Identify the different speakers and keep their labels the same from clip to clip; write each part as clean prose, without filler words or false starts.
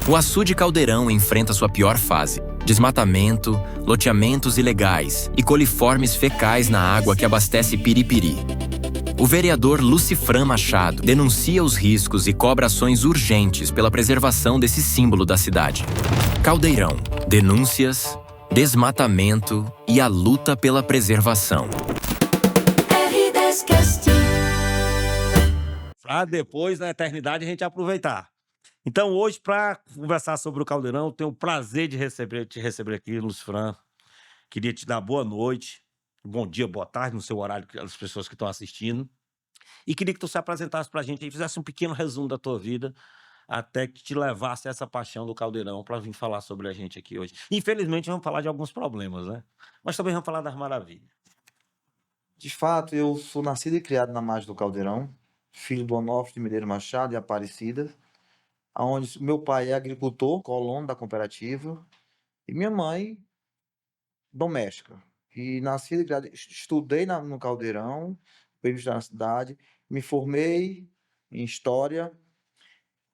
Speaker 1: O açude Caldeirão enfrenta sua pior fase: desmatamento, loteamentos ilegais e coliformes fecais na água que abastece Piripiri. O vereador Lucifran Machado denuncia os riscos e cobra ações urgentes pela preservação desse símbolo da cidade. Caldeirão, denúncias, desmatamento e a luta pela preservação.
Speaker 2: Para depois, na eternidade, a gente aproveitar. Então, hoje, para conversar sobre o Caldeirão, eu tenho o prazer de te receber aqui, Lucifran. Queria te dar boa noite, bom dia, boa tarde, no seu horário, as pessoas que estão assistindo. E queria que tu se apresentasse para a gente e fizesse um pequeno resumo da tua vida, até que te levasse a essa paixão do Caldeirão para vir falar sobre a gente aqui hoje. Infelizmente, vamos falar de alguns problemas, né? Mas também vamos falar das maravilhas.
Speaker 3: De fato, eu sou nascido e criado na margem do Caldeirão, filho do Onofre de Medeiros Machado e Aparecida, onde meu pai é agricultor, colono da cooperativa, e minha mãe, doméstica. E nascido e criado, estudei no Caldeirão, fui estudar na cidade, me formei em História,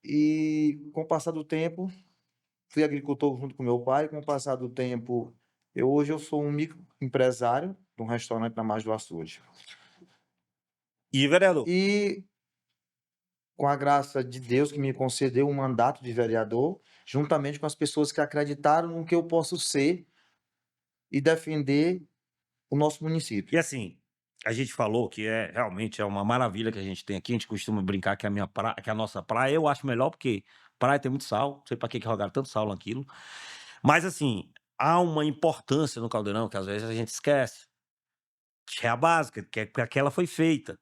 Speaker 3: e com o passar do tempo, fui agricultor junto com meu pai. Com o passar do tempo, hoje eu sou um microempresário de um restaurante na margem do açude.
Speaker 2: E, vereador?
Speaker 3: E com a graça de Deus que me concedeu um mandato de vereador, juntamente com as pessoas que acreditaram no que eu posso ser e defender o nosso município.
Speaker 2: E assim, a gente falou que realmente é uma maravilha que a gente tem aqui. A gente costuma brincar que que a nossa praia, eu acho melhor, porque praia tem muito sal. Não sei para que jogaram tanto sal naquilo. Mas assim, há uma importância no Caldeirão que às vezes a gente esquece. Que é a básica, que é que aquela foi feita,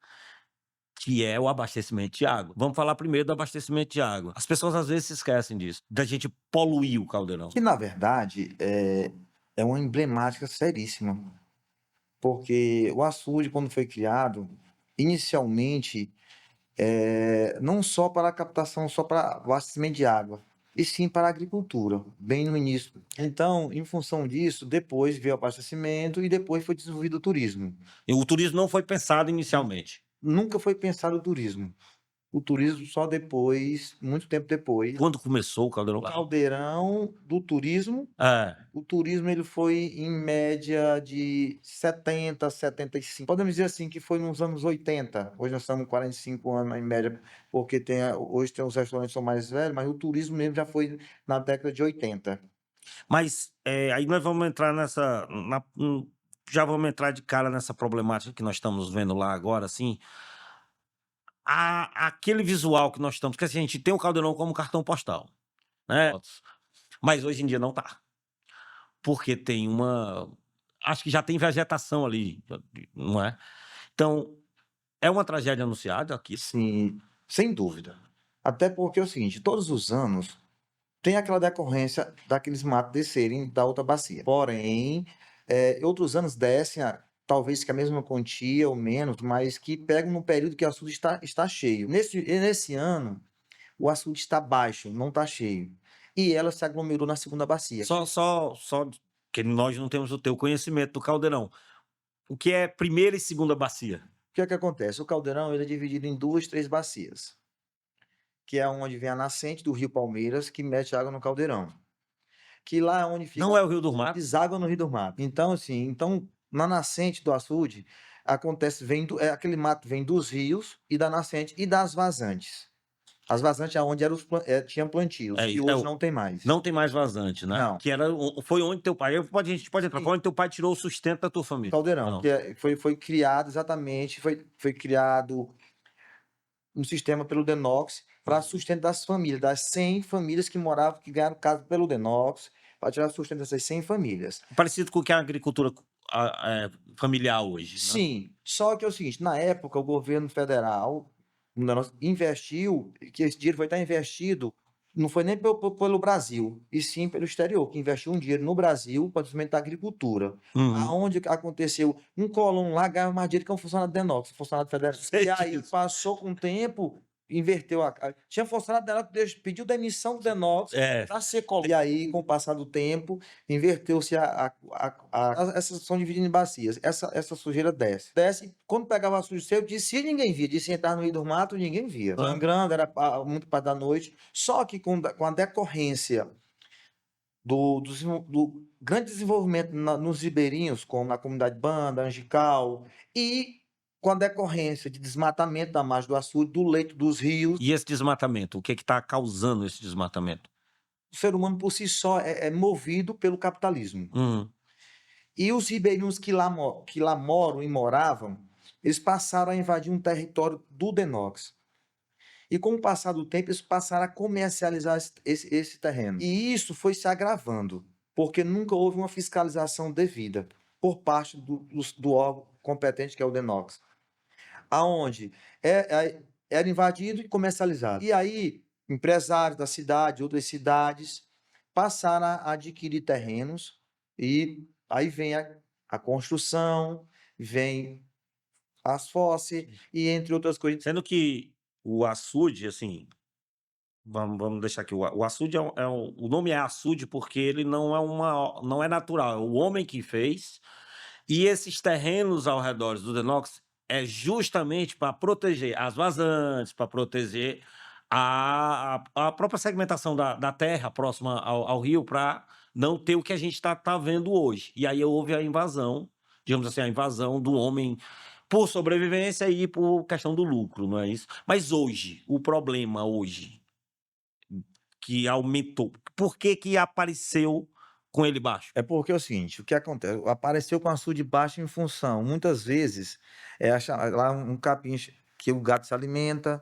Speaker 2: que é o abastecimento de água. Vamos falar primeiro do abastecimento de água. As pessoas às vezes se esquecem disso, da gente poluir o Caldeirão.
Speaker 3: Que, na verdade, é uma emblemática seríssima. Porque o açude, quando foi criado, inicialmente, não só para a captação, só para abastecimento de água, e sim para a agricultura, bem no início. Então, em função disso, depois veio o abastecimento e depois foi desenvolvido o turismo.
Speaker 2: E o turismo não foi pensado inicialmente.
Speaker 3: Nunca foi pensado o turismo. O turismo só depois, muito tempo depois.
Speaker 2: Quando começou o Caldeirão?
Speaker 3: O Caldeirão do turismo, o turismo ele foi em média de 70, 75. Podemos dizer assim que foi nos anos 80. Hoje nós estamos com 45 anos em média, porque hoje tem os restaurantes que são mais velhos, mas o turismo mesmo já foi na década de 80.
Speaker 2: Mas aí nós vamos entrar já vamos entrar de cara nessa problemática que nós estamos vendo lá agora, assim. Aquele visual que nós estamos, que assim, a gente tem o Caldeirão como cartão postal, né? Mas hoje em dia não tá. Porque tem acho que já tem vegetação ali, não é? Então, é uma tragédia anunciada aqui.
Speaker 3: Sim, sem dúvida. Até porque é o seguinte, todos os anos tem aquela decorrência daqueles matos descerem da outra bacia. Porém, outros anos descem, talvez que a mesma quantia ou menos, mas que pegam no período que o açude está cheio. Nesse ano, o açude está baixo, não está cheio. E ela se aglomerou na segunda bacia.
Speaker 2: Só que nós não temos o teu conhecimento do Caldeirão. O que é primeira e segunda bacia?
Speaker 3: O que é que acontece? O Caldeirão ele é dividido em 2, 3 bacias, que é onde vem a nascente do rio Palmeiras, que mete água no Caldeirão. Que lá é onde fica...
Speaker 2: Não é o Rio do Mato?
Speaker 3: Deságua no Rio do Mato. Então, assim, na nascente do açude, acontece, aquele mato vem dos rios e da nascente e das vazantes. As vazantes é onde tinha plantios, e hoje não tem mais.
Speaker 2: Não tem mais vazante, né?
Speaker 3: Não.
Speaker 2: Que foi onde teu pai... A gente pode entrar. Foi onde teu pai tirou o sustento da tua família.
Speaker 3: Caldeirão, que foi criado exatamente, foi criado um sistema pelo Denox para sustento das famílias, das 100 famílias que moravam, que ganharam casa pelo Denox, para tirar o sustento dessas 100 famílias.
Speaker 2: Parecido com o que é a agricultura familiar hoje, né?
Speaker 3: Sim, só que é o seguinte, na época o governo federal investiu, que esse dinheiro vai estar investido, não foi nem pelo Brasil, e sim pelo exterior, que investiu um dinheiro no Brasil para desenvolvimento da agricultura. Aonde aconteceu, um colono lá ganhava mais dinheiro que um funcionário do Denox, funcionário federal. E aí passou com o tempo, inverteu tinha funcionário da Denox que pediu demissão do Denox
Speaker 2: É.
Speaker 3: para ser colocado. E aí, com o passar do tempo, inverteu-se essas são divididas em bacias. Essa sujeira desce. Desce, quando pegava a sujeira, eu disse, ninguém via. Disse entrar no meio do mato, ninguém via. Sangrando, era muito parte da noite. Só que com a decorrência do grande desenvolvimento nos ribeirinhos, como na comunidade Banda, Angical, e com a decorrência de desmatamento da margem do açude, do leito dos rios.
Speaker 2: E esse desmatamento, o que está causando esse desmatamento?
Speaker 3: O ser humano por si só é movido pelo capitalismo. E os ribeirinhos que lá moram e moravam, eles passaram a invadir um território do Denox. E com o passar do tempo, eles passaram a comercializar esse terreno. E isso foi se agravando, porque nunca houve uma fiscalização devida por parte do órgão competente, que é o Denox. Aonde era invadido e comercializado. E aí, empresários da cidade, outras cidades, passaram a adquirir terrenos, e aí vem a construção, vem as fosses, e entre outras coisas.
Speaker 2: Sendo que o açude, assim, vamos deixar aqui, o açude o nome é açude porque ele não é natural, é o homem que fez, e esses terrenos ao redor do Denox é justamente para proteger as vazantes, para proteger a própria segmentação da terra próxima ao rio, para não ter o que a gente está vendo hoje. E aí houve a invasão, digamos assim, a invasão do homem por sobrevivência e por questão do lucro, não é isso? Mas hoje, o problema hoje, que aumentou, por que apareceu com ele baixo?
Speaker 3: É porque é o seguinte, o que acontece? Apareceu com açude baixo em função, muitas vezes, lá um capim que o gato se alimenta,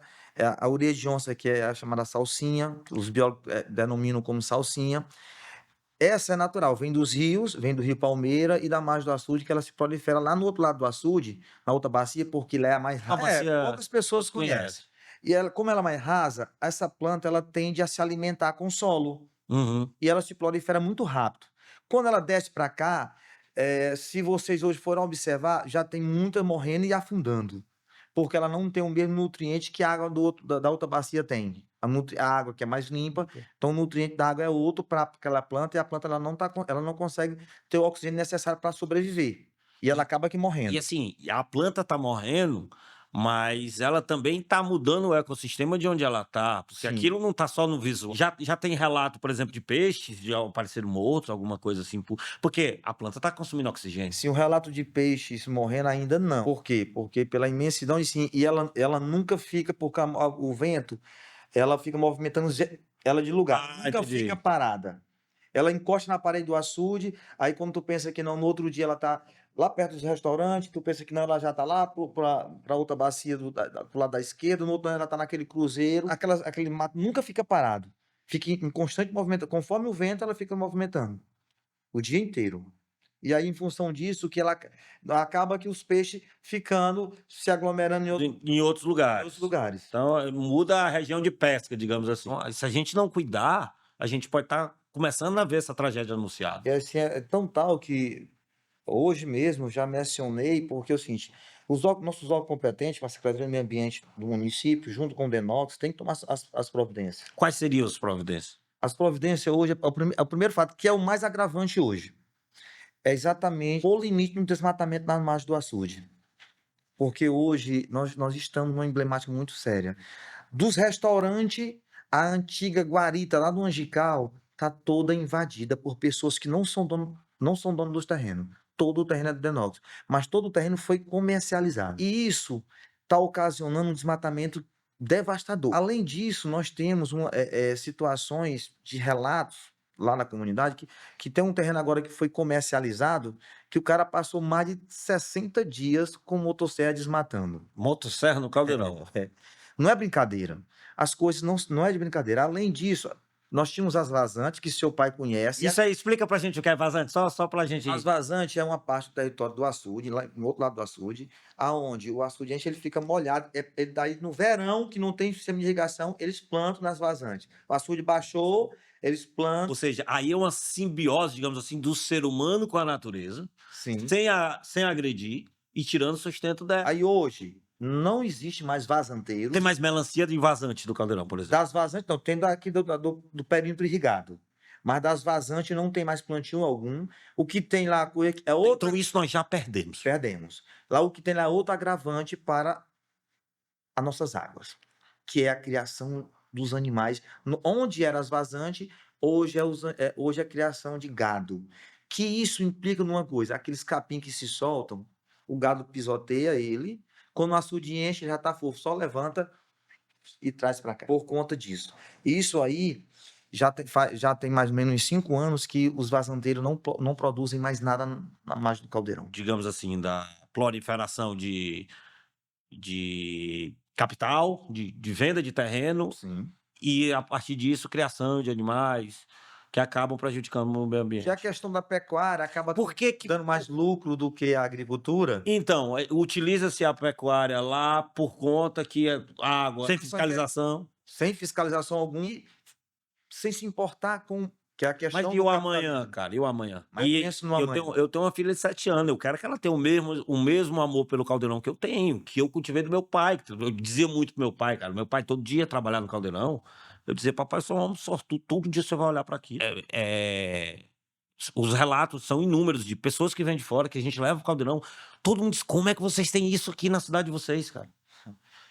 Speaker 3: a ureia de onça, que é a chamada salsinha, que os biólogos denominam como salsinha. Essa é natural, vem dos rios, vem do Rio Palmeira e da margem do açude, que ela se prolifera lá no outro lado do açude, na outra bacia, porque lá é mais rasa. Poucas pessoas conhecem. E ela, como ela é mais rasa, essa planta ela tende a se alimentar com solo. E ela se prolifera muito rápido. Quando ela desce para cá, se vocês hoje forem observar, já tem muita morrendo e afundando. Porque ela não tem o mesmo nutriente que a água da outra bacia tem. A água que é mais limpa, então o nutriente da água é outro para aquela planta, e a planta ela não consegue ter o oxigênio necessário para sobreviver. E ela acaba aqui morrendo.
Speaker 2: E assim, a planta está morrendo, mas ela também está mudando o ecossistema de onde ela está, porque aquilo não está só no visual. Já tem relato, por exemplo, de peixes de apareceram mortos, alguma coisa assim, porque a planta está consumindo oxigênio.
Speaker 3: Sim, o relato de peixes morrendo ainda não. Por quê? Porque pela imensidão, e ela nunca fica, porque o vento, ela fica movimentando ela de lugar, nunca fica parada. Ela encosta na parede do açude, aí quando tu pensa que não, no outro dia ela tá lá perto dos restaurantes, tu pensa que não, ela já tá lá para outra bacia pro lado da esquerda, no outro ela tá naquele cruzeiro, aquele mato nunca fica parado, fica em constante movimento, conforme o vento ela fica movimentando o dia inteiro. E aí, em função disso, que ela acaba que os peixes ficando, se aglomerando
Speaker 2: em outros lugares. Então, muda a região de pesca, digamos assim. Se a gente não cuidar, a gente pode estar começando a ver essa tragédia anunciada.
Speaker 3: E assim, é tão tal que hoje mesmo já mencionei, porque é o seguinte, nossos órgãos competentes, a Secretaria do Meio Ambiente do município, junto com o Denox, tem que tomar as providências.
Speaker 2: Quais seriam as providências?
Speaker 3: As providências hoje, é o primeiro fato, que é o mais agravante hoje, é exatamente o limite no desmatamento nas margens do açude. Porque hoje nós estamos numa emblemática muito séria. Dos restaurantes, a antiga guarita lá do Angical está toda invadida por pessoas que não são donos dos terrenos. Todo o terreno é do Denox, mas todo o terreno foi comercializado. E isso está ocasionando um desmatamento devastador. Além disso, nós temos situações de relatos lá na comunidade que tem um terreno agora que foi comercializado, que o cara passou mais de 60 dias com motosserra desmatando.
Speaker 2: Motosserra no caldeirão.
Speaker 3: Não é brincadeira. As coisas não é de brincadeira. Além disso, nós tínhamos as vazantes, que seu pai conhece.
Speaker 2: Isso aí, explica pra gente o que é vazante, só pra gente...
Speaker 3: As vazantes é uma parte do território do açude, lá no outro lado do açude, aonde o açude ele fica molhado. Daí no verão, que não tem sistema de irrigação, eles plantam nas vazantes. O açude baixou, eles plantam.
Speaker 2: Ou seja, aí é uma simbiose, digamos assim, do ser humano com a natureza,
Speaker 3: Sim.
Speaker 2: sem agredir e tirando o sustento dela.
Speaker 3: Aí hoje, Não existe mais vazanteiros.
Speaker 2: Tem mais melancia de vazante do caldeirão, por exemplo.
Speaker 3: Das vazantes, não, tem daqui do perímetro irrigado. Mas das vazantes não tem mais plantio algum. O que tem lá é outro.
Speaker 2: Então isso nós já perdemos.
Speaker 3: Perdemos. Lá o que tem lá é outro agravante para as nossas águas, que é a criação dos animais. Onde eram as vazantes, hoje hoje é a criação de gado. Que isso implica numa coisa: aqueles capim que se soltam, o gado pisoteia ele. Quando o açude enche, já está fofo, só levanta e traz para cá. Por conta disso. Isso aí já tem mais ou menos 5 anos que os vazanteiros não produzem mais nada na margem do caldeirão.
Speaker 2: Digamos assim, da proliferação de capital, de venda de terreno,
Speaker 3: Sim.
Speaker 2: e a partir disso, criação de animais que acabam prejudicando o meio ambiente.
Speaker 3: Já a questão da pecuária acaba
Speaker 2: Por que
Speaker 3: dando mais lucro do que a agricultura.
Speaker 2: Então, utiliza-se a pecuária lá por conta que a água, sem fiscalização.
Speaker 3: Sem fiscalização alguma e sem se importar com que é a questão
Speaker 2: Mas e
Speaker 3: do
Speaker 2: o amanhã,
Speaker 3: capitalismo.
Speaker 2: cara? E o amanhã?
Speaker 3: Mas pensa no amanhã.
Speaker 2: Eu tenho uma filha de 7 anos. Eu quero que ela tenha o mesmo amor pelo caldeirão que eu tenho, que eu cultivei do meu pai. Eu dizia muito pro meu pai, cara. Meu pai todo dia trabalhava no caldeirão. Eu dizia, papai, eu sou um homem sortudo. Todo dia você vai olhar para aqui. Os relatos são inúmeros de pessoas que vêm de fora, que a gente leva pro caldeirão. Todo mundo diz, como é que vocês têm isso aqui na cidade de vocês, cara?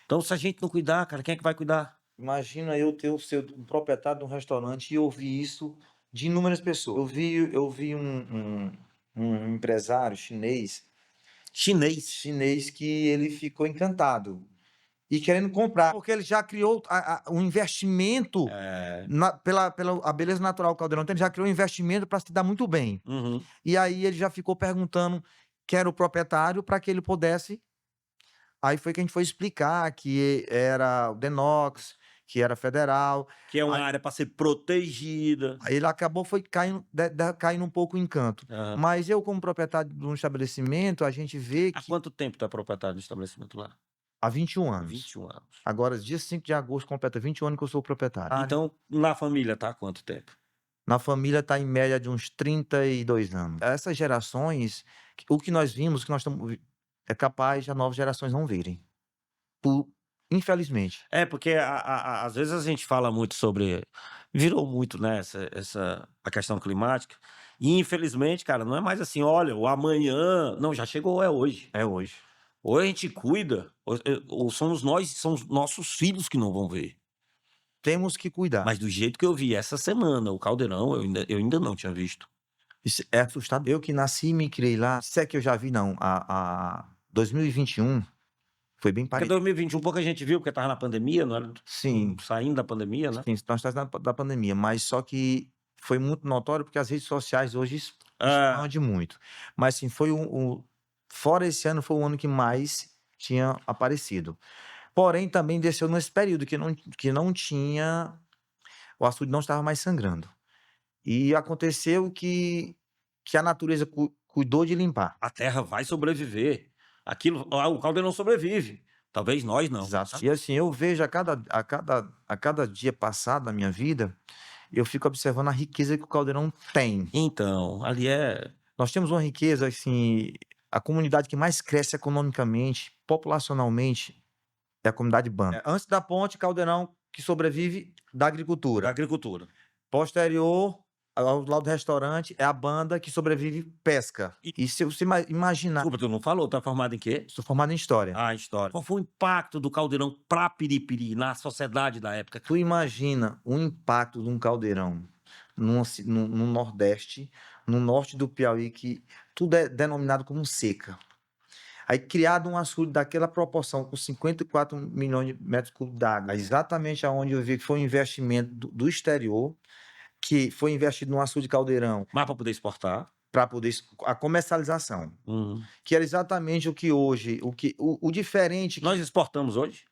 Speaker 2: Então, se a gente não cuidar, cara, quem é que vai cuidar?
Speaker 3: Imagina eu ter um proprietário de um restaurante e ouvir isso de inúmeras pessoas. Eu vi um empresário chinês que ele ficou encantado e querendo comprar, porque ele já criou um investimento pela a beleza natural do caldeirão. Então ele já criou um investimento para se dar muito bem.
Speaker 2: Uhum.
Speaker 3: E aí ele já ficou perguntando quem era o proprietário para que ele pudesse. Aí foi que a gente foi explicar que era o Denox, que era federal.
Speaker 2: Que é uma área para ser protegida.
Speaker 3: Aí ele acabou caindo um pouco o encanto.
Speaker 2: Aham.
Speaker 3: Mas eu, como proprietário de um estabelecimento, a gente vê
Speaker 2: Há
Speaker 3: que
Speaker 2: quanto tempo tu é proprietário do estabelecimento lá?
Speaker 3: há 21 anos.
Speaker 2: 21 anos.
Speaker 3: Agora, dia 5 de agosto, completa 21 anos que eu sou proprietário.
Speaker 2: Então, na família, tá há quanto tempo?
Speaker 3: Na família está em média de uns 32 anos. Essas gerações, o que nós vimos, o que nós estamos, é capaz de as novas gerações não verem. Infelizmente.
Speaker 2: Porque às vezes a gente fala muito sobre. Virou muito, né, a questão climática. E infelizmente, cara, não é mais assim, olha, o amanhã. Não, já chegou, é hoje.
Speaker 3: É hoje.
Speaker 2: Ou a gente cuida, ou somos nós, são os nossos filhos que não vão ver.
Speaker 3: Temos que cuidar.
Speaker 2: Mas do jeito que eu vi essa semana, o caldeirão, eu ainda não tinha visto.
Speaker 3: Isso é assustador. Eu que nasci e me criei lá, se é que eu já vi, não. 2021 foi bem
Speaker 2: Porque
Speaker 3: parecido.
Speaker 2: 2021 pouca gente viu, porque tava na pandemia, não era?
Speaker 3: Sim.
Speaker 2: Saindo da pandemia, né?
Speaker 3: Sim, nós estamos da pandemia, mas só que foi muito notório porque as redes sociais hoje expandem muito. Mas sim, foi fora esse ano, foi o ano que mais tinha aparecido. Porém, também desceu nesse período que não tinha, o açude não estava mais sangrando. E aconteceu que a natureza cuidou de limpar.
Speaker 2: A terra vai sobreviver. O caldeirão sobrevive. Talvez nós não.
Speaker 3: Exato. E assim, eu vejo a cada dia passado na minha vida, eu fico observando a riqueza que o caldeirão tem.
Speaker 2: Então, ali
Speaker 3: Nós temos uma riqueza, assim, a comunidade que mais cresce economicamente, populacionalmente, é a comunidade Banda. Antes da ponte, caldeirão que sobrevive da agricultura. Posterior, ao lado do restaurante, é a Banda que sobrevive pesca. E se você imaginar...
Speaker 2: Desculpa, tu não falou, tá formado em quê?
Speaker 3: Sou formado em História.
Speaker 2: História. Qual foi o impacto do caldeirão pra Piripiri, na sociedade da época?
Speaker 3: Tu imagina o impacto de um caldeirão no Nordeste, no norte do Piauí, que tudo é denominado como seca. Aí criado um açude daquela proporção, com 54 milhões de metros cúbicos d'água, exatamente aonde eu vi que foi um investimento do exterior, que foi investido num açude caldeirão.
Speaker 2: Mas para poder exportar?
Speaker 3: Para poder a comercialização. Que era exatamente o que hoje, o diferente...
Speaker 2: Nós exportamos hoje?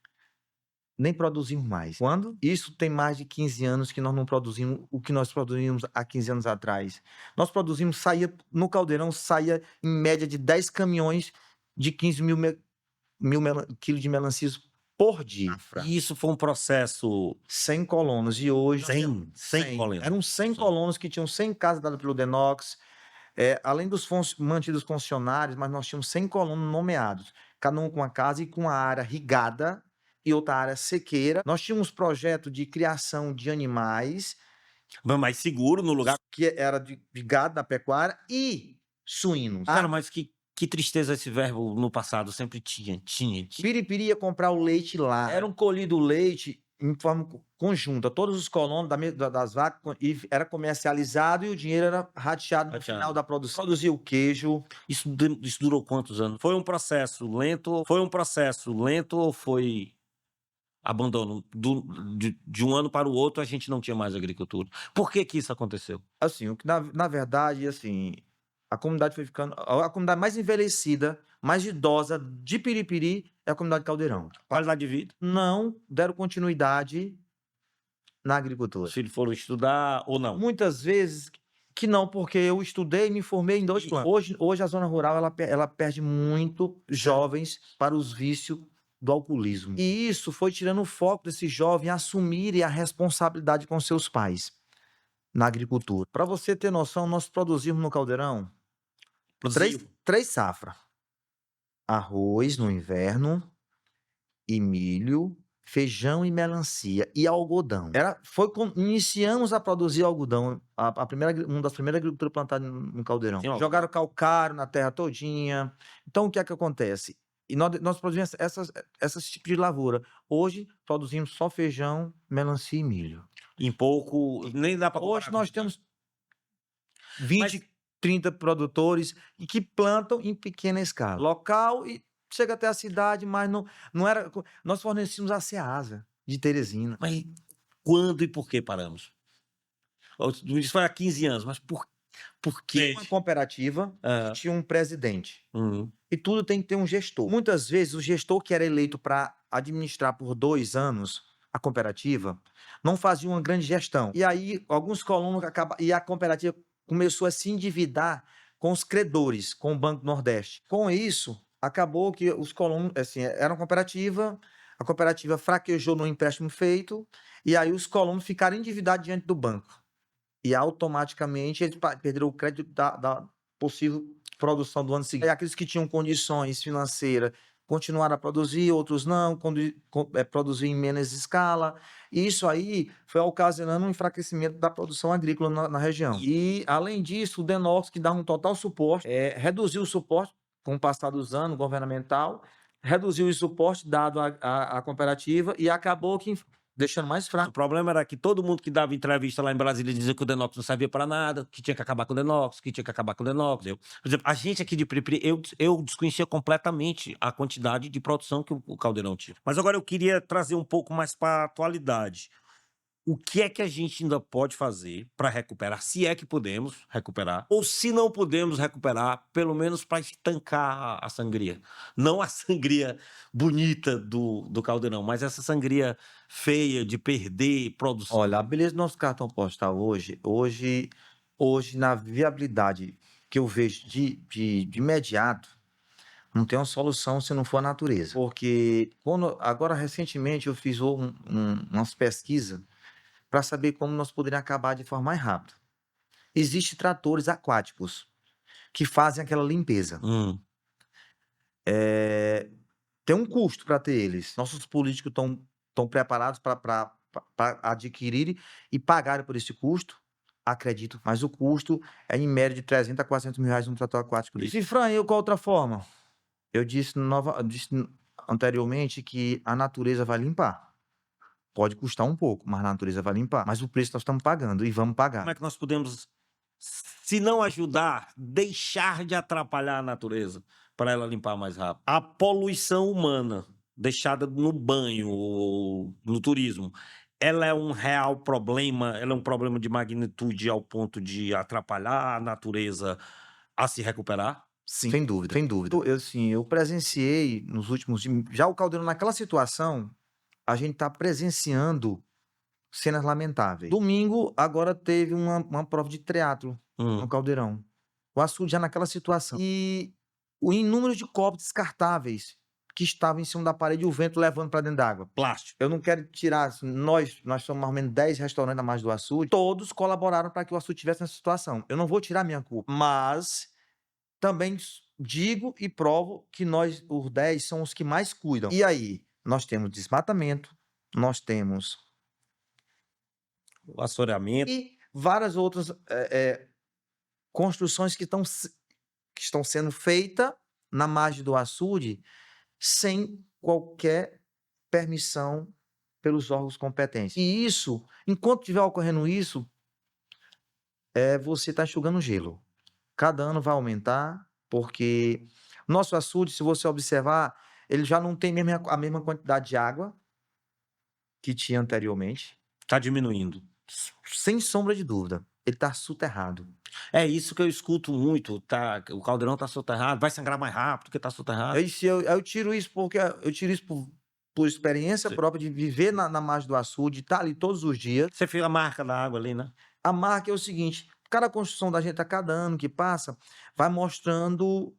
Speaker 3: Nem produzimos mais. Quando? Isso tem mais de 15 anos que nós não produzimos o que nós produzimos há 15 anos atrás. Nós produzimos, no caldeirão, saía em média de 10 caminhões de 15 mil quilos de melancias por dia.
Speaker 2: E isso foi um processo...
Speaker 3: 100 colonos. E hoje...
Speaker 2: 100 colonos.
Speaker 3: Eram 100 colonos que tinham 100 casas dadas pelo Denox. Além dos mantidos funcionários, mas nós tínhamos 100 colonos nomeados, cada um com uma casa e com uma área irrigada e outra área sequeira. Nós tínhamos projeto de criação de animais,
Speaker 2: Mais seguro no lugar.
Speaker 3: que era de gado da pecuária e suínos.
Speaker 2: Cara, mas que tristeza esse verbo no passado sempre tinha.
Speaker 3: Piripiri ia comprar o leite lá. Era um colhido leite em forma conjunta. Todos os colonos das vacas e era comercializado e o dinheiro era rateado no final da produção. Produzia o queijo.
Speaker 2: Isso durou quantos anos? Foi um processo lento? Ou foi abandono? De um ano para o outro a gente não tinha mais agricultura. Por que isso aconteceu?
Speaker 3: Assim, o que na verdade, assim, a comunidade foi ficando... A comunidade mais envelhecida, mais idosa de Piripiri é a comunidade Caldeirão.
Speaker 2: Qualidade de vida?
Speaker 3: Não deram continuidade na agricultura.
Speaker 2: Os filhos foram estudar ou não?
Speaker 3: Muitas vezes que não, porque eu estudei e me formei em 2 planos. Hoje a zona rural ela perde muito jovens para os vícios do alcoolismo. E isso foi tirando o foco desse jovem assumirem a responsabilidade com seus pais na agricultura. Para você ter noção, nós produzimos no Caldeirão 3 safras. Arroz no inverno e milho, feijão e melancia e algodão. Iniciamos a produzir algodão, uma das primeiras agriculturas plantadas no Caldeirão.
Speaker 2: Sim,
Speaker 3: Jogaram calcário na terra todinha. Então, o que é que acontece? E nós produzimos essas tipos de lavoura. Hoje, produzimos só feijão, melancia e milho.
Speaker 2: Em pouco, nem dá para comparar.
Speaker 3: Hoje nós temos 20, 30 produtores e que plantam em pequena escala. Local e chega até a cidade, mas não era... Nós fornecíamos a Ceasa de Teresina.
Speaker 2: Mas quando e por que paramos? Isso foi há 15 anos, mas por quê?
Speaker 3: Uma cooperativa que tinha um presidente.
Speaker 2: Uhum.
Speaker 3: E tudo tem que ter um gestor. Muitas vezes, o gestor que era eleito para administrar por 2 anos a cooperativa não fazia uma grande gestão. E aí, alguns colonos e a cooperativa começou a se endividar com os credores, com o Banco do Nordeste. Com isso, acabou que os colonos, assim, era uma cooperativa, a cooperativa fraquejou no empréstimo feito, e aí os colonos ficaram endividados diante do banco. E automaticamente eles perderam o crédito da possível produção do ano seguinte. E aqueles que tinham condições financeiras continuaram a produzir, outros não, produzir em menos escala. E isso aí foi ocasionando um enfraquecimento da produção agrícola na região. E, além disso, o Denox, que dá um total suporte, reduziu o suporte com o passar dos anos governamental, reduziu o suporte dado à cooperativa e acabou que deixando mais fraco.
Speaker 2: O problema era que todo mundo que dava entrevista lá em Brasília dizia que o Denox não servia para nada, que tinha que acabar com o Denox, Por exemplo, a gente aqui de Piripiri, eu desconhecia completamente a quantidade de produção que o Caldeirão tinha. Mas agora eu queria trazer um pouco mais para a atualidade. O que é que a gente ainda pode fazer para recuperar, se é que podemos recuperar, ou se não podemos recuperar, pelo menos para estancar a sangria. Não a sangria bonita do Caldeirão, mas essa sangria feia de perder produção.
Speaker 3: Olha, a beleza do nosso cartão postal hoje na viabilidade que eu vejo de imediato, não tem uma solução se não for a natureza. Porque agora, recentemente, eu fiz umas pesquisas para saber como nós poderíamos acabar de forma mais rápida. Existem tratores aquáticos que fazem aquela limpeza. Tem um custo para ter eles. Nossos políticos estão preparados para adquirir e pagar por esse custo, acredito. Mas o custo é em média de 300 a 400 mil reais um trator aquático. E Fran, qual outra forma? Eu disse anteriormente que a natureza vai limpar. Pode custar um pouco, mas a natureza vai limpar. Mas o preço nós estamos pagando e vamos pagar.
Speaker 2: Como é que nós podemos, se não ajudar, deixar de atrapalhar a natureza para ela limpar mais rápido? A poluição humana deixada no banho ou no turismo, ela é um real problema? Ela é um problema de magnitude ao ponto de atrapalhar a natureza a se recuperar?
Speaker 3: Sim, sem dúvida. Eu presenciei nos últimos dias, já o Caldeirão naquela situação. A gente está presenciando cenas lamentáveis. Domingo, agora teve uma prova de triatlo no Caldeirão. O açude já naquela situação. E o número de copos descartáveis que estava em cima da parede e o vento levando para dentro d'água.
Speaker 2: Plástico.
Speaker 3: Eu não quero tirar, assim, nós somos mais ou menos 10 restaurantes na margem do açude, todos colaboraram para que o açude tivesse nessa situação. Eu não vou tirar minha culpa, mas também digo e provo que nós, os 10, são os que mais cuidam. E aí, nós temos desmatamento, nós temos
Speaker 2: O assoreamento.
Speaker 3: e várias outras construções que estão sendo feitas na margem do açude sem qualquer permissão pelos órgãos competentes. E isso, enquanto estiver ocorrendo isso, você está enxugando gelo. Cada ano vai aumentar, porque nosso açude, se você observar, ele já não tem a mesma quantidade de água que tinha anteriormente.
Speaker 2: Está diminuindo.
Speaker 3: Sem sombra de dúvida. Ele está soterrado.
Speaker 2: É isso que eu escuto muito, tá? O caldeirão está soterrado, vai sangrar mais rápido porque está soterrado.
Speaker 3: Eu tiro isso porque por experiência
Speaker 2: Sim.
Speaker 3: própria de viver na margem do açude, estar ali todos os dias.
Speaker 2: Você fica a marca da água ali, né?
Speaker 3: A marca é o seguinte: cada construção da gente, a cada ano que passa, vai mostrando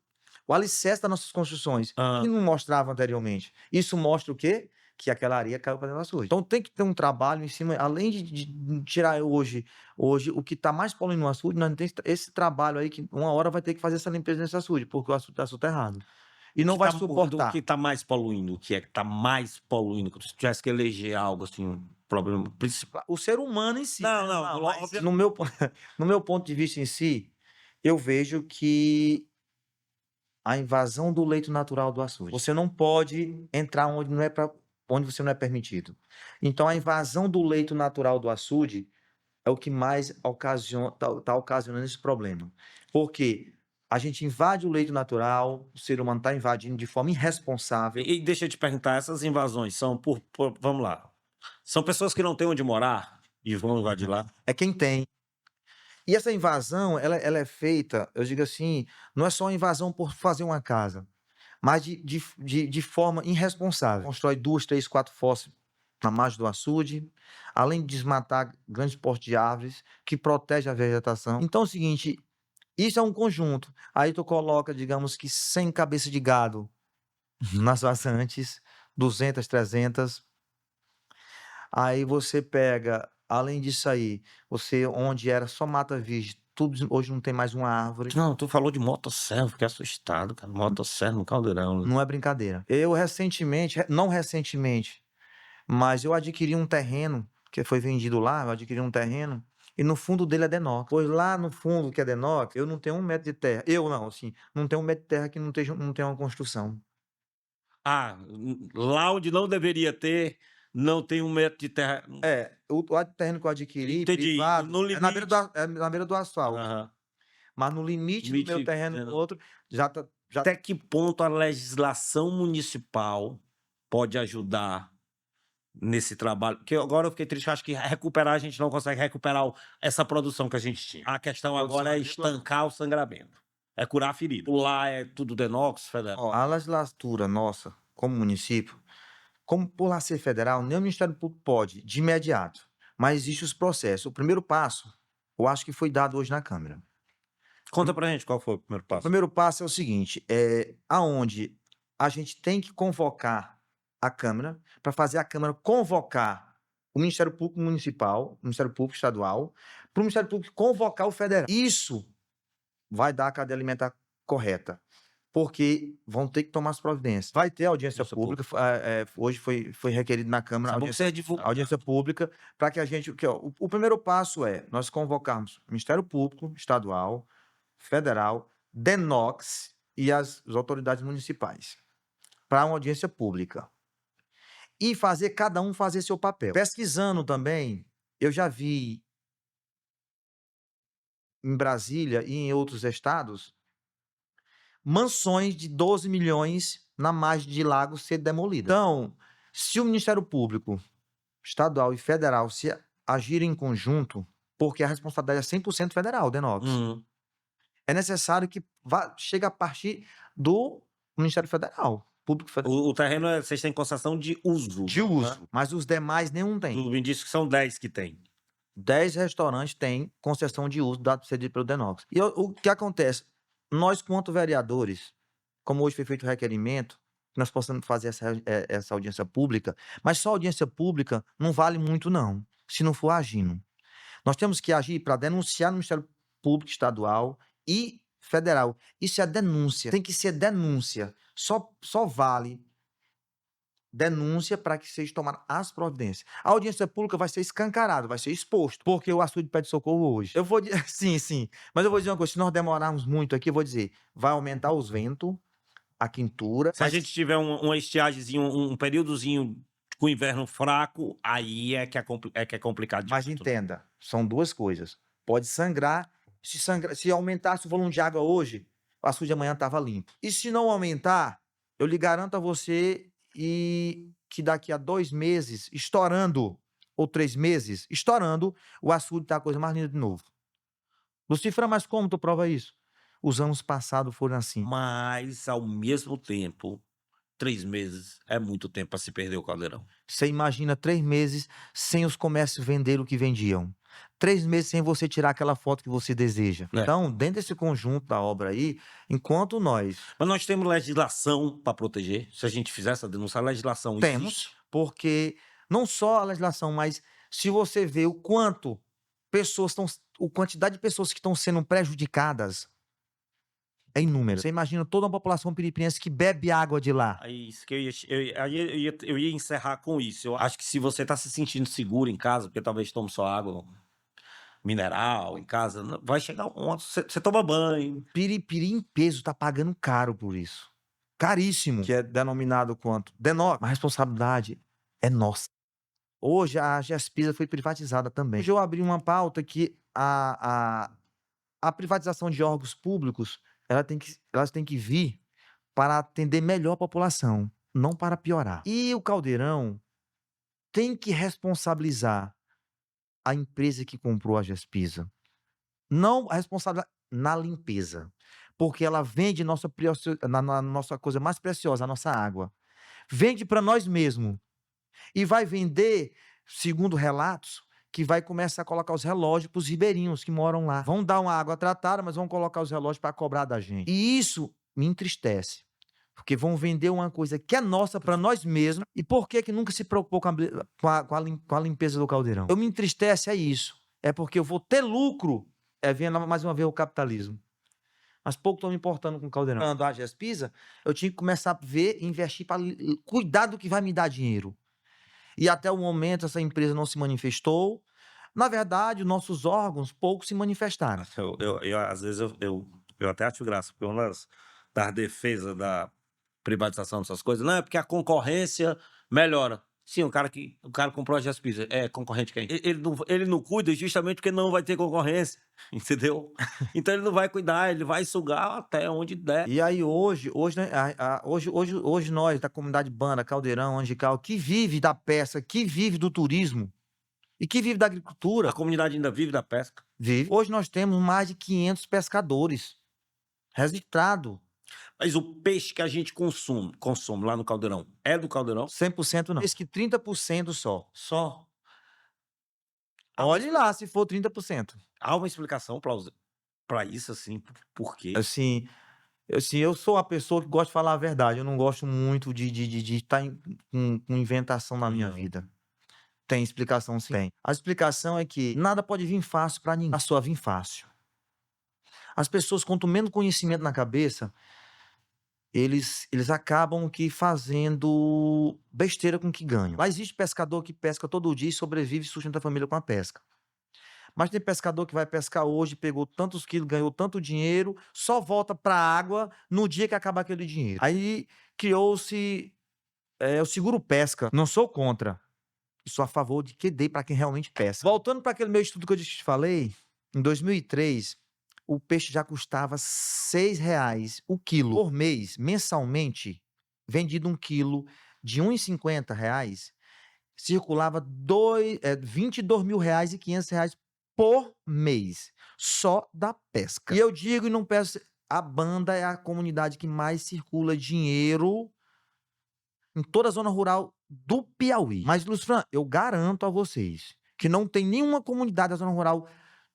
Speaker 3: o alicerce das nossas construções, que não mostrava anteriormente. Isso mostra o quê? Que aquela areia caiu para dentro do açude. Então tem que ter um trabalho em cima, além de tirar hoje o que está mais poluindo no açude, nós temos esse trabalho aí que uma hora vai ter que fazer essa limpeza nesse açude, porque o açude está soterrado. E não vai suportar.
Speaker 2: O que está mais poluindo? O que é que está mais poluindo? Se tivesse que eleger algo assim, um problema principal.
Speaker 3: O ser humano em si.
Speaker 2: Não,
Speaker 3: Mas
Speaker 2: óbvio.
Speaker 3: no meu ponto de vista em si, eu vejo que a invasão do leito natural do açude. Você não pode entrar onde você não é permitido. Então, a invasão do leito natural do açude é o que mais tá ocasionando esse problema. Porque a gente invade o leito natural, o ser humano está invadindo de forma irresponsável.
Speaker 2: E deixa eu te perguntar, essas invasões são vamos lá, são pessoas que não têm onde morar e vão invadir lá?
Speaker 3: É quem tem. E essa invasão, ela é feita, eu digo assim, não é só uma invasão por fazer uma casa, mas de forma irresponsável. Constrói 2, 3, 4 fosses na margem do açude, além de desmatar grandes portes de árvores, que protege a vegetação. Então é o seguinte, isso é um conjunto. Aí tu coloca, digamos que 100 cabeças de gado nas vazantes, 200, 300. Aí você pega, além disso aí, onde era só mata virgem, tudo hoje não tem mais uma árvore.
Speaker 2: Não, tu falou de motosserra, fiquei assustado, cara. Motosserra no caldeirão.
Speaker 3: Não é brincadeira. Eu recentemente, não recentemente, mas eu adquiri um terreno, que foi vendido lá, eu adquiri um terreno, e no fundo dele é denox. Pois lá no fundo, que é denox, eu não tenho 1 metro de terra. Eu não, assim, não tenho 1 metro de terra que não tenha uma construção.
Speaker 2: Ah, lá onde não deveria ter, não tem 1 metro de terra.
Speaker 3: O terreno que eu adquiri,
Speaker 2: Entendi.
Speaker 3: privado,
Speaker 2: No
Speaker 3: é na beira do asfalto.
Speaker 2: Aham.
Speaker 3: Mas no limite do meu terreno com o outro, já tá.
Speaker 2: Até que ponto a legislação municipal pode ajudar nesse trabalho? Porque agora eu fiquei triste, eu acho que a gente não consegue recuperar essa produção que a gente tinha. A questão agora é estancar o sangramento. É curar a ferida. Lá é tudo denox, federal.
Speaker 3: A legislatura nossa, como município, como por lá ser federal, nem o Ministério Público pode, de imediato. Mas existem os processos. O primeiro passo, eu acho que foi dado hoje na Câmara.
Speaker 2: Conta pra gente qual foi o primeiro
Speaker 3: O
Speaker 2: passo.
Speaker 3: primeiro passo é o seguinte, aonde a gente tem que convocar a Câmara, para fazer a Câmara convocar o Ministério Público Municipal, o Ministério Público Estadual, para o Ministério Público convocar o Federal. Isso vai dar a cadeia alimentar correta, porque vão ter que tomar as providências. Vai ter audiência pública, hoje foi requerido na Câmara audiência pública, para que a gente... O primeiro passo é nós convocarmos o Ministério Público Estadual, Federal, denox e as autoridades municipais para uma audiência pública. E cada um fazer seu papel. Pesquisando também, eu já vi em Brasília e em outros estados mansões de 12 milhões na margem de lago ser demolidas. Então, se o Ministério Público Estadual e Federal se agirem em conjunto, porque a responsabilidade é 100% federal, denox. É necessário que chegue a partir do Ministério Federal, Público Federal.
Speaker 2: O terreno, vocês têm concessão de uso.
Speaker 3: De uso, né? Mas os demais nenhum tem.
Speaker 2: Tu me disse que são 10 que tem.
Speaker 3: 10 restaurantes têm concessão de uso dado cedido pelo denox. E o que acontece? Nós, quanto vereadores, como hoje foi feito o requerimento, que nós possamos fazer essa audiência pública, mas só audiência pública não vale muito, não, se não for agindo. Nós temos que agir para denunciar no Ministério Público Estadual e Federal. Isso é denúncia, tem que ser denúncia. Só vale denúncia para que seja tomar as providências. A audiência pública vai ser escancarada, vai ser exposto, porque o açude pede socorro hoje. Eu vou dizer, sim, mas eu vou dizer uma coisa, se nós demorarmos muito aqui, eu vou dizer, vai aumentar os ventos, a quintura.
Speaker 2: Se a gente tiver uma estiagemzinha, um períodozinho com inverno fraco, aí é que é complicado.
Speaker 3: Mas entenda, são duas coisas. Pode sangrar, se aumentasse o volume de água hoje, o açude amanhã estava limpo. E se não aumentar, eu lhe garanto a você que daqui a 2 meses, estourando, ou 3 meses, estourando, o açude está a coisa mais linda de novo. Lucifra, mas como tu prova isso? Os anos passados foram assim.
Speaker 2: Mas, ao mesmo tempo, 3 meses é muito tempo para se perder o caldeirão.
Speaker 3: Você imagina 3 meses sem os comércios vender o que vendiam. 3 meses sem você tirar aquela foto que você deseja.
Speaker 2: É.
Speaker 3: Então, dentro desse conjunto da obra aí, enquanto nós...
Speaker 2: Mas nós temos legislação para proteger. Se a gente fizer essa denúncia, a legislação
Speaker 3: Temos,
Speaker 2: existe.
Speaker 3: porque não só a legislação, mas se você vê o quanto a quantidade de pessoas que estão sendo prejudicadas é inúmero. Você imagina toda uma população piripirense que bebe água de lá.
Speaker 2: Aí isso que eu ia encerrar com isso. Eu acho que se você está se sentindo seguro em casa, porque talvez tome só água mineral em casa, vai chegar um momento, você toma banho.
Speaker 3: Piripiri em peso tá pagando caro por isso. Caríssimo. Que é denominado quanto? A responsabilidade é nossa. Hoje a Gespisa foi privatizada também. Hoje eu abri uma pauta que a privatização de órgãos públicos elas têm que vir para atender melhor a população, não para piorar. E o Caldeirão tem que responsabilizar a empresa que comprou a Gespisa. Não a responsabilidade na limpeza, porque ela vende na nossa coisa mais preciosa, a nossa água. Vende para nós mesmos. E vai vender, segundo relatos, que vai começar a colocar os relógios para os ribeirinhos que moram lá. Vão dar uma água tratada, mas vão colocar os relógios para cobrar da gente. E isso me entristece. Porque vão vender uma coisa que é nossa para nós mesmos. E por que nunca se preocupou com a limpeza do caldeirão? Eu me entristece é isso. É porque eu vou ter lucro. Vendo mais uma vez o capitalismo. Mas pouco estou me importando com o caldeirão. Quando a Gespisa, eu tinha que começar a ver e investir para cuidar do que vai me dar dinheiro. E até o momento essa empresa não se manifestou. Na verdade, nossos órgãos pouco se manifestaram.
Speaker 2: Às vezes eu até acho graça, porque uma das defesas da privatização dessas coisas, não é porque a concorrência melhora. Sim, o cara comprou a Gespisa, é concorrente quem? Ele não cuida justamente porque não vai ter concorrência, entendeu? Então ele não vai cuidar, ele vai sugar até onde der.
Speaker 3: E aí hoje nós da comunidade Banda, Caldeirão, Angical, que vive da pesca, que vive do turismo e que vive da agricultura.
Speaker 2: A comunidade ainda vive da pesca?
Speaker 3: Vive. Hoje nós temos mais de 500 pescadores registrados.
Speaker 2: Mas o peixe que a gente consome lá no caldeirão, é do caldeirão?
Speaker 3: 100% não. Diz que 30% só.
Speaker 2: Só.
Speaker 3: Olhe lá se for 30%.
Speaker 2: Há uma explicação para isso, assim, por quê?
Speaker 3: Assim, eu sou uma pessoa que gosta de falar a verdade. Eu não gosto muito de estar com inventação na minha vida. Tem explicação, sim. Tem. A explicação é que nada pode vir fácil para ninguém. A sua vir fácil. As pessoas, quanto menos conhecimento na cabeça, eles acabam que fazendo besteira com o que ganham. Lá existe pescador que pesca todo dia e sobrevive e sustenta a família com a pesca. Mas tem pescador que vai pescar hoje, pegou tantos quilos, ganhou tanto dinheiro, só volta para a água no dia que acaba aquele dinheiro. Aí criou-se o seguro pesca. Não sou contra. Sou a favor de que dê para quem realmente pesca. Voltando para aquele meu estudo que eu te falei, em 2003... o peixe já custava R$6 o quilo. Por mês, mensalmente, vendido 1 quilo de R$1,50, circulava R$22.500 por mês, só da pesca. E eu digo e não peço, a Banda é a comunidade que mais circula dinheiro em toda a zona rural do Piauí. Mas, Lucifran, eu garanto a vocês que não tem nenhuma comunidade da zona rural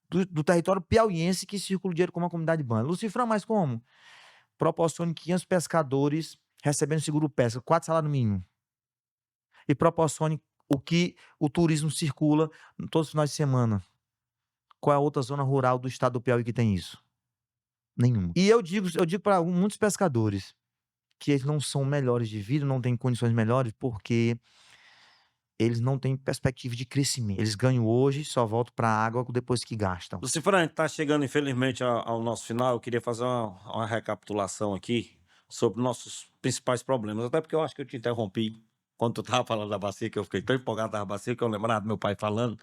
Speaker 3: do território piauiense que circula o dinheiro como a comunidade Banda. Lucifran, mas como? Proporcione 500 pescadores recebendo seguro pesca, 4 salários mínimos, e proporcione o que o turismo circula todos os finais de semana. Qual é a outra zona rural do estado do Piauí que tem isso? Nenhuma. E eu digo para muitos pescadores que eles não são melhores de vida, não têm condições melhores, porque eles não têm perspectiva de crescimento. Eles ganham hoje, só voltam para a água depois que gastam.
Speaker 2: Lucifran, a gente está chegando, infelizmente, ao nosso final. Eu queria fazer uma recapitulação aqui sobre nossos principais problemas. Até porque eu acho que eu te interrompi quando tu estava falando da bacia, que eu fiquei tão empolgado da bacia que eu lembrava do meu pai falando.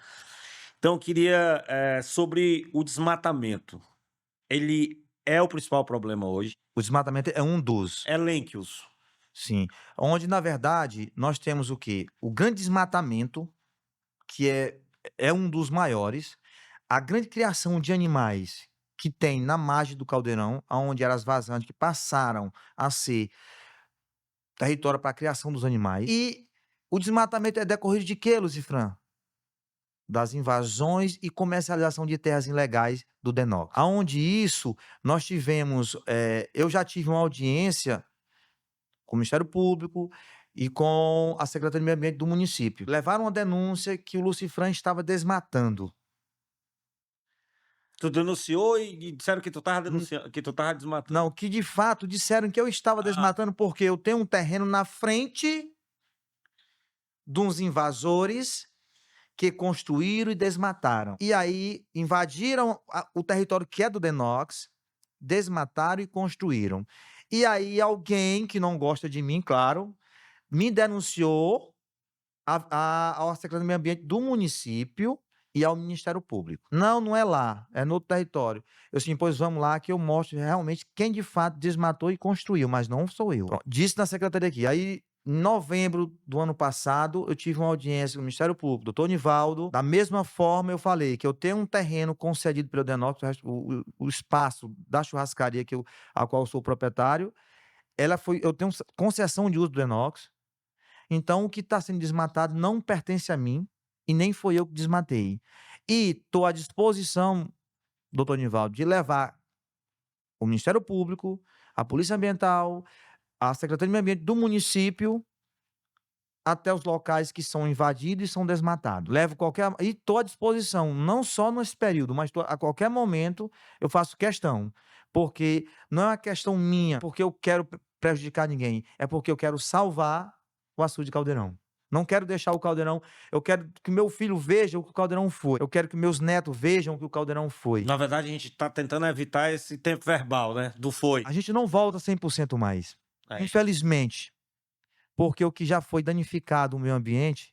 Speaker 2: Então, eu queria, sobre o desmatamento. Ele é o principal problema hoje.
Speaker 3: O desmatamento é um dos.
Speaker 2: Elenque-os.
Speaker 3: Sim. Onde, na verdade, nós temos o quê? O grande desmatamento, que é um dos maiores, a grande criação de animais que tem na margem do caldeirão, onde eram as vazantes que passaram a ser território para a criação dos animais. E o desmatamento é decorrido de quê, Lucifran? Das invasões e comercialização de terras ilegais do DENOC. Aonde isso, nós tivemos, eu já tive uma audiência com o Ministério Público e com a Secretaria de Meio Ambiente do município. Levaram uma denúncia que o Lucifran estava desmatando.
Speaker 2: Tu denunciou e disseram que tu estava denunciando, que tu estava desmatando.
Speaker 3: Não, que de fato disseram que eu estava desmatando porque eu tenho um terreno na frente de uns invasores que construíram e desmataram. E aí invadiram o território que é do DENOX, desmataram e construíram. E aí alguém que não gosta de mim, claro, me denunciou ao Secretaria do Meio Ambiente do município e ao Ministério Público. Não é lá, é no outro território. Eu disse, pois vamos lá que eu mostro realmente quem de fato desmatou e construiu, mas não sou eu. Pronto, disse na secretaria aqui. Aí, em novembro do ano passado, eu tive uma audiência com o Ministério Público, doutor Nivaldo. Da mesma forma, eu falei que eu tenho um terreno concedido pelo DENOX, o espaço da churrascaria a qual eu sou proprietário, eu tenho concessão de uso do DENOX. Então, o que está sendo desmatado não pertence a mim e nem foi eu que desmatei. E estou à disposição, doutor Nivaldo, de levar o Ministério Público, a Polícia Ambiental, a Secretaria de Meio Ambiente do município até os locais que são invadidos e são desmatados. E estou à disposição, não só nesse período, mas a qualquer momento eu faço questão. Porque não é uma questão minha, porque eu quero prejudicar ninguém, é porque eu quero salvar o açude de Caldeirão. Não quero deixar o Caldeirão, eu quero que meu filho veja o que o Caldeirão foi. Eu quero que meus netos vejam o que o Caldeirão foi.
Speaker 2: Na verdade, a gente está tentando evitar esse tempo verbal, né? Do foi.
Speaker 3: A gente não volta 100% mais. Infelizmente. Porque o que já foi danificado no meio ambiente,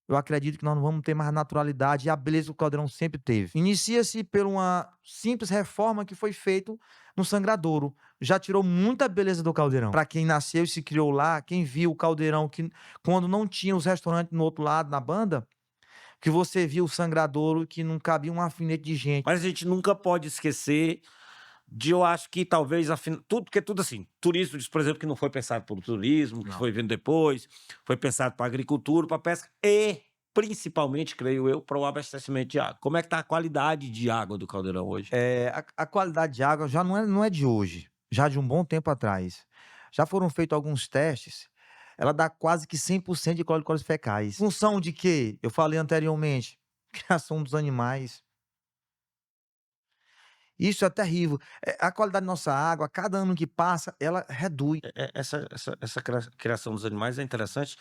Speaker 3: eu acredito que nós não vamos ter mais naturalidade e a beleza que o Caldeirão sempre teve. Inicia-se por uma simples reforma que foi feita no Sangradouro. Já tirou muita beleza do Caldeirão. Para quem nasceu e se criou lá, quem viu o Caldeirão, que quando não tinha os restaurantes no outro lado, na banda, que você viu o Sangradouro, que não cabia um alfinete de gente.
Speaker 2: Mas a gente nunca pode esquecer eu acho que talvez, tudo assim, turismo, por exemplo, que não foi pensado para o turismo, que foi vindo depois, foi pensado para a agricultura, para a pesca e, principalmente, creio eu, para o abastecimento de água. Como é que está a qualidade de água do Caldeirão hoje?
Speaker 3: A qualidade de água já não é de hoje, já de um bom tempo atrás. Já foram feitos alguns testes, ela dá quase que 100% de cloro de fecais. Em função de quê? Eu falei anteriormente, criação dos animais. Isso é terrível. A qualidade da nossa água, a cada ano que passa, ela reduz.
Speaker 2: Essa criação dos animais é interessante,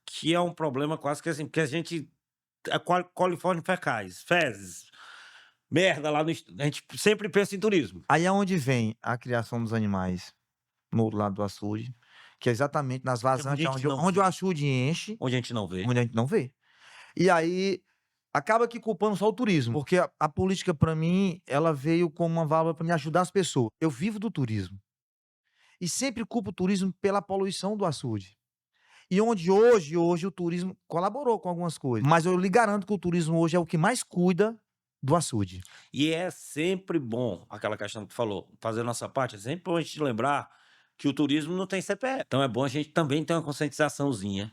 Speaker 2: que é um problema quase que assim, porque a gente coliformes fecais, fezes, merda lá no... A gente sempre pensa em turismo.
Speaker 3: Aí é onde vem a criação dos animais, no outro lado do açude, que é exatamente nas vazantes, onde o açude enche.
Speaker 2: Onde a gente não vê.
Speaker 3: Onde a gente não vê. E aí acaba que culpando só o turismo, porque a política, para mim, ela veio como uma válvula para me ajudar as pessoas. Eu vivo do turismo. E sempre culpo o turismo pela poluição do açude. E onde hoje o turismo colaborou com algumas coisas. Mas eu lhe garanto que o turismo hoje é o que mais cuida do açude.
Speaker 2: E é sempre bom, aquela questão que tu falou, fazer a nossa parte, é sempre bom a gente lembrar que o turismo não tem CPF. Então é bom a gente também ter uma conscientizaçãozinha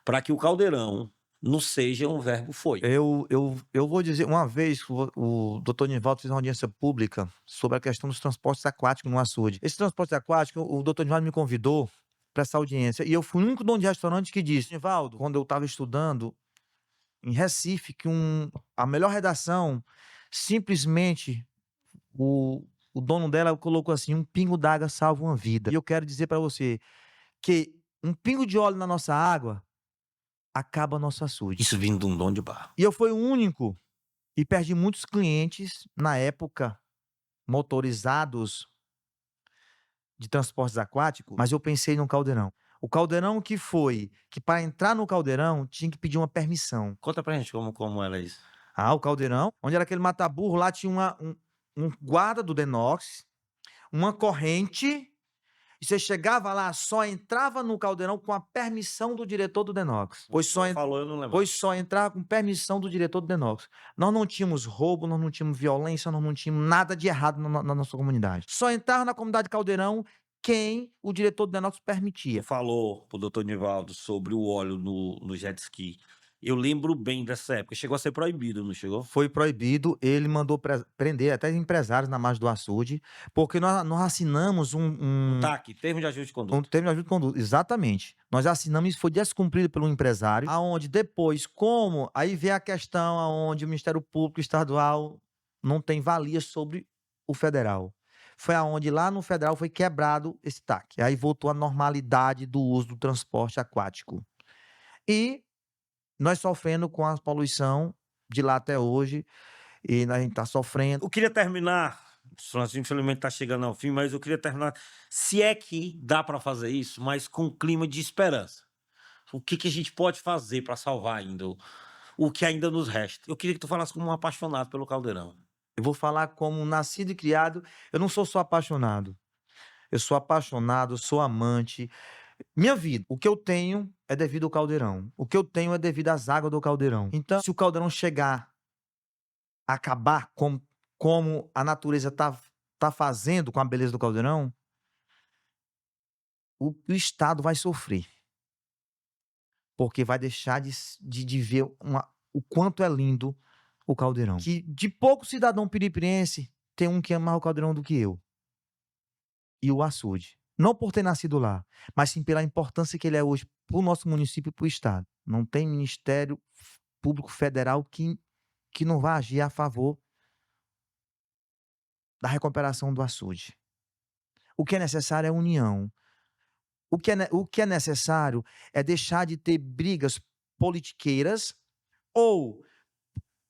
Speaker 2: para que o Caldeirão não seja um verbo foi.
Speaker 3: Eu vou dizer, uma vez o doutor Nivaldo fez uma audiência pública sobre a questão dos transportes aquáticos no açude. Esse transporte aquático, o doutor Nivaldo me convidou para essa audiência, e eu fui o único dono de restaurante que disse: Nivaldo, quando eu estava estudando em Recife, que a melhor redação, simplesmente, o dono dela colocou assim: um pingo d'água salva uma vida. E eu quero dizer para você que um pingo de óleo na nossa água acaba nosso açude.
Speaker 2: Isso vindo de um dono de bar.
Speaker 3: E eu fui o único, e perdi muitos clientes na época, motorizados de transportes aquáticos, mas eu pensei num caldeirão. O caldeirão que para entrar no caldeirão tinha que pedir uma permissão.
Speaker 2: Conta pra gente como era isso.
Speaker 3: O caldeirão, onde era aquele mata-burro, lá tinha um guarda do Denox, uma corrente, e você chegava lá, só entrava no caldeirão com a permissão do diretor do Denox.
Speaker 2: Falou, eu não lembro.
Speaker 3: Pois só entrava com permissão do diretor do Denox. Nós não tínhamos roubo, nós não tínhamos violência, nós não tínhamos nada de errado na nossa comunidade. Só entrava na comunidade Caldeirão quem o diretor do Denox permitia.
Speaker 2: Falou pro doutor Nivaldo sobre o óleo no jet ski. Eu lembro bem dessa época. Chegou a ser proibido, não chegou?
Speaker 3: Foi proibido, ele mandou prender até empresários na margem do açude, porque nós assinamos
Speaker 2: TAC, termo de ajuste de conduta.
Speaker 3: um termo de ajuste de conduta, exatamente. Nós assinamos, isso foi descumprido pelo empresário, aonde depois, aí vem a questão aonde o Ministério Público Estadual não tem valia sobre o federal. Foi aonde lá no federal foi quebrado esse TAC. Aí voltou a normalidade do uso do transporte aquático. E nós sofrendo com a poluição de lá até hoje, e a gente está sofrendo.
Speaker 2: Eu queria terminar, Francisco, infelizmente está chegando ao fim, mas eu queria terminar, se é que dá para fazer isso, mas com um clima de esperança. O que a gente pode fazer para salvar ainda o que ainda nos resta? Eu queria que tu falasse como um apaixonado pelo Caldeirão.
Speaker 3: Eu vou falar como nascido e criado. Eu não sou só apaixonado. Eu sou apaixonado, sou amante. Minha vida, o que eu tenho é devido ao Caldeirão. O que eu tenho é devido às águas do Caldeirão. Então, se o Caldeirão chegar a acabar como a natureza tá fazendo com a beleza do Caldeirão, o Estado vai sofrer. Porque vai deixar de ver o quanto é lindo o Caldeirão. Que de pouco cidadão piripirense tem um que ama mais o Caldeirão do que eu. E o açude. Não por ter nascido lá, mas sim pela importância que ele é hoje para o nosso município e para o Estado. Não tem Ministério Público Federal que não vá agir a favor da recuperação do açude. O que é necessário é união. O que é necessário é deixar de ter brigas politiqueiras ou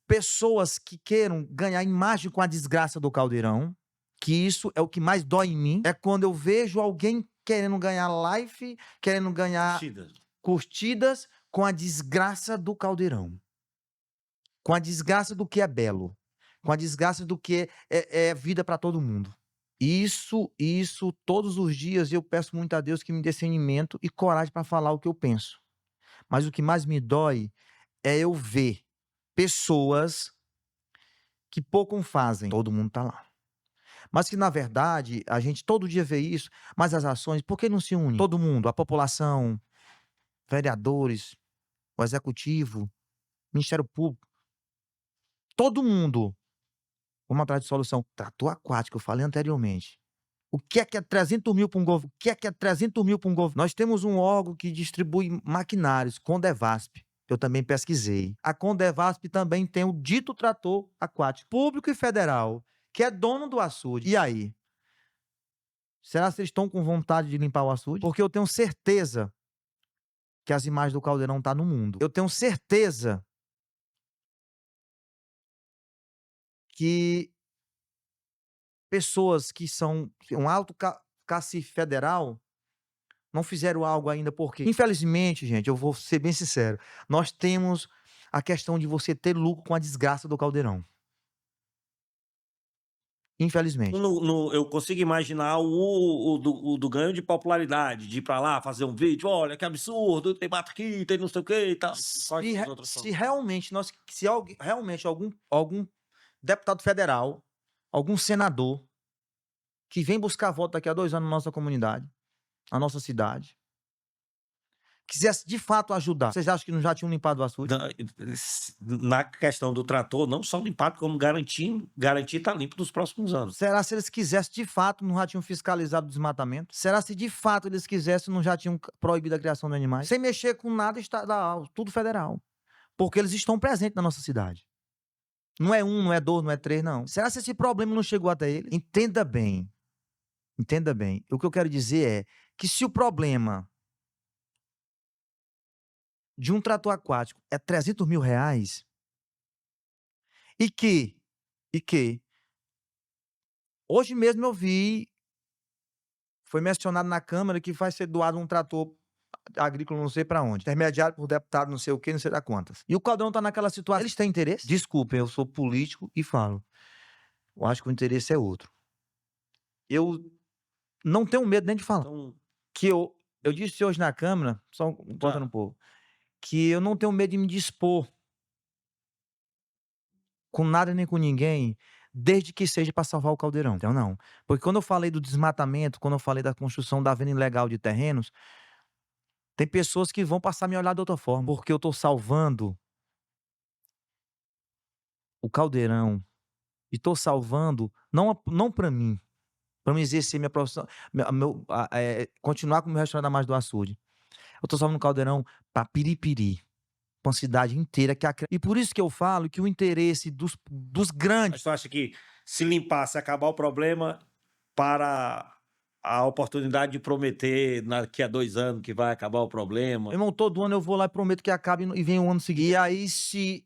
Speaker 3: pessoas que queiram ganhar imagem com a desgraça do Caldeirão, que isso é o que mais dói em mim, é quando eu vejo alguém querendo ganhar life, querendo ganhar curtidas com a desgraça do Caldeirão. Com a desgraça do que é belo. Com a desgraça do que é vida para todo mundo. Isso, todos os dias eu peço muito a Deus que me dê discernimento e coragem para falar o que eu penso. Mas o que mais me dói é eu ver pessoas que pouco fazem. Todo mundo tá lá. Mas que, na verdade, a gente todo dia vê isso, mas as ações, por que não se unem? Todo mundo, a população, vereadores, o executivo, Ministério Público, todo mundo. Vamos atrás de solução. Trator aquático, eu falei anteriormente. O que é 300 mil para um governo? O que é 300 mil para um governo? Nós temos um órgão que distribui maquinários, Condevasp. Eu também pesquisei. A Condevasp também tem o dito trator aquático, público e federal, que é dono do açude. E aí? Será que eles estão com vontade de limpar o açude? Porque eu tenho certeza que as imagens do Caldeirão estão no mundo. Eu tenho certeza que pessoas que são um alto cacife federal não fizeram algo ainda, porque, infelizmente, gente, eu vou ser bem sincero, nós temos a questão de você ter lucro com a desgraça do Caldeirão. Infelizmente.
Speaker 2: Eu consigo imaginar o do ganho de popularidade, de ir pra lá, fazer um vídeo, olha que absurdo, tem mato aqui, tem não sei o que e tal.
Speaker 3: Se realmente algum deputado federal, algum senador que vem buscar voto daqui a 2 anos na nossa comunidade, na nossa cidade, quisesse de fato ajudar, vocês acham que não já tinham limpado o açude?
Speaker 2: Na questão do trator, não só limpado, como garantir estar limpo nos próximos anos.
Speaker 3: Será se eles quisessem de fato não já tinham fiscalizado o desmatamento? Será se de fato eles quisessem não já tinham proibido a criação de animais? Sem mexer com nada estadual, tudo federal. Porque eles estão presentes na nossa cidade. Não é um, não é dois, não é três, não. Será se esse problema não chegou até eles? Entenda bem. Entenda bem. O que eu quero dizer é que se o problema de um trator aquático é 300 mil reais e que hoje mesmo eu vi, foi mencionado na Câmara que vai ser doado um trator agrícola não sei para onde, intermediário por deputado não sei o que, não sei da quantas. E o Caldeirão tá naquela situação, eles têm interesse? Desculpem, eu sou político e falo. Eu acho que o interesse é outro. Eu não tenho medo nem de falar.
Speaker 2: Então,
Speaker 3: Que eu disse hoje na Câmara, só cortando um pouco, que eu não tenho medo de me dispor com nada nem com ninguém, desde que seja para salvar o Caldeirão. Então, não. Porque quando eu falei do desmatamento, quando eu falei da construção da venda ilegal de terrenos, tem pessoas que vão passar a me olhar de outra forma, porque eu tô salvando o Caldeirão e tô salvando não para mim, para me exercer minha profissão, continuar com o meu restaurante da Margem do Açude. Eu tô salvando o Caldeirão para Piripiri, pra uma cidade inteira que e por isso que eu falo que o interesse dos
Speaker 2: mas
Speaker 3: grandes.
Speaker 2: tu acha que se limpar, se acabar o problema, para a oportunidade de prometer daqui a 2 anos que vai acabar o problema?
Speaker 3: Irmão, todo ano eu vou lá e prometo que acabe e vem o ano seguinte. E aí, se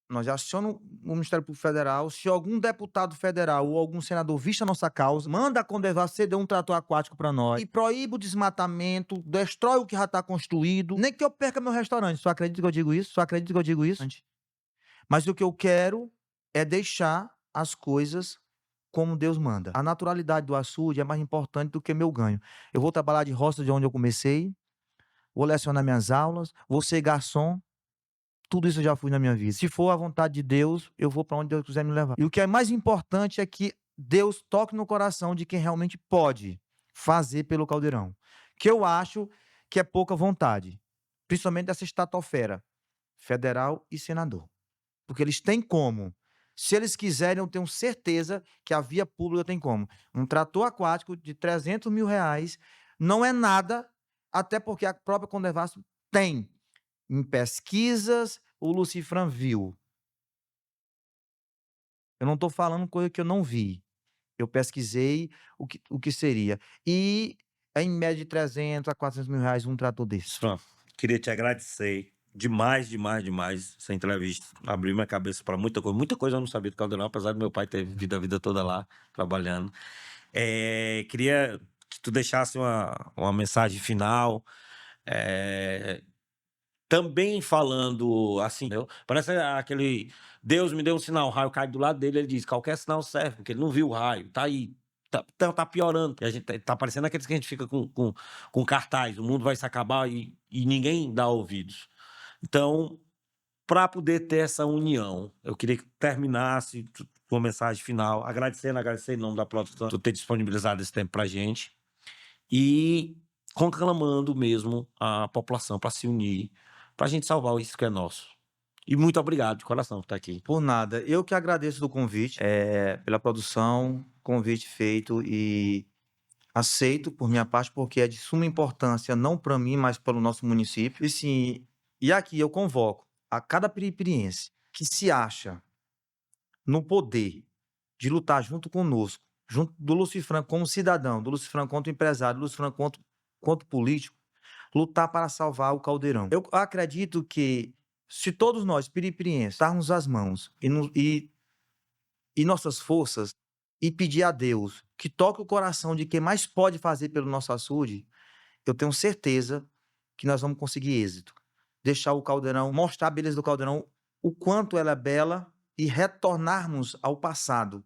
Speaker 3: nós acionamos o Ministério Público Federal, se algum deputado federal ou algum senador vista a nossa causa, manda a Condevar ceder um trator aquático para nós e proíbe o desmatamento, destrói o que já está construído, nem que eu perca meu restaurante. Só acredita que eu digo isso? Só acredita que eu digo isso? Mas o que eu quero é deixar as coisas como Deus manda. A naturalidade do açude é mais importante do que meu ganho. Eu vou trabalhar de roça de onde eu comecei, vou lecionar minhas aulas, vou ser garçom. Tudo isso eu já fui na minha vida. Se for a vontade de Deus, eu vou para onde Deus quiser me levar. E o que é mais importante é que Deus toque no coração de quem realmente pode fazer pelo Caldeirão. Que eu acho que é pouca vontade. Principalmente dessa estatosfera, federal e senador. Porque eles têm como. Se eles quiserem, eu tenho certeza que a via pública tem como. Um trator aquático de 300 mil reais não é nada, até porque a própria Condevasso tem. Em pesquisas, o Lucifran viu. Eu não estou falando coisa que eu não vi. Eu pesquisei o que seria. E é em média de 300 a 400 mil reais um trator desse.
Speaker 2: Fran, queria te agradecer demais essa entrevista. Abriu minha cabeça para muita coisa. Muita coisa eu não sabia do Caldeirão, apesar do meu pai ter vivido a vida toda lá, trabalhando. Queria que tu deixasse uma mensagem final. Também falando assim, entendeu? Parece aquele Deus me deu um sinal, o raio cai do lado dele, ele diz, qualquer sinal serve, porque ele não viu o raio, tá aí, tá piorando. E a gente tá parecendo aqueles que a gente fica com cartaz, o mundo vai se acabar e ninguém dá ouvidos. Então, para poder ter essa união, eu queria que terminasse com uma mensagem final, agradecer em nome da produção, por ter disponibilizado esse tempo pra gente e conclamando mesmo a população para se unir, para a gente salvar isso que é nosso. E muito obrigado de coração por estar aqui.
Speaker 3: Por nada. Eu que agradeço do convite, pela produção, convite feito e aceito por minha parte, porque é de suma importância, não para mim, mas para o nosso município. E sim, e aqui eu convoco a cada piripiriense que se acha no poder de lutar junto conosco, junto do Lucifran como cidadão, do Lucifran quanto empresário, do Lucifran quanto político, lutar para salvar o Caldeirão. Eu acredito que se todos nós, piripirienses, darmos as mãos e nossas forças e pedir a Deus que toque o coração de quem mais pode fazer pelo nosso açude, eu tenho certeza que nós vamos conseguir êxito. Deixar o Caldeirão, mostrar a beleza do Caldeirão, o quanto ela é bela e retornarmos ao passado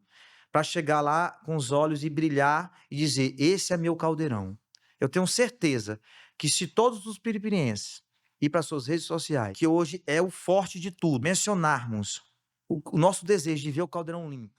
Speaker 3: para chegar lá com os olhos e brilhar e dizer, esse é meu Caldeirão. Eu tenho certeza que se todos os piripirienses ir para suas redes sociais, que hoje é o forte de tudo, mencionarmos o nosso desejo de ver o Caldeirão limpo,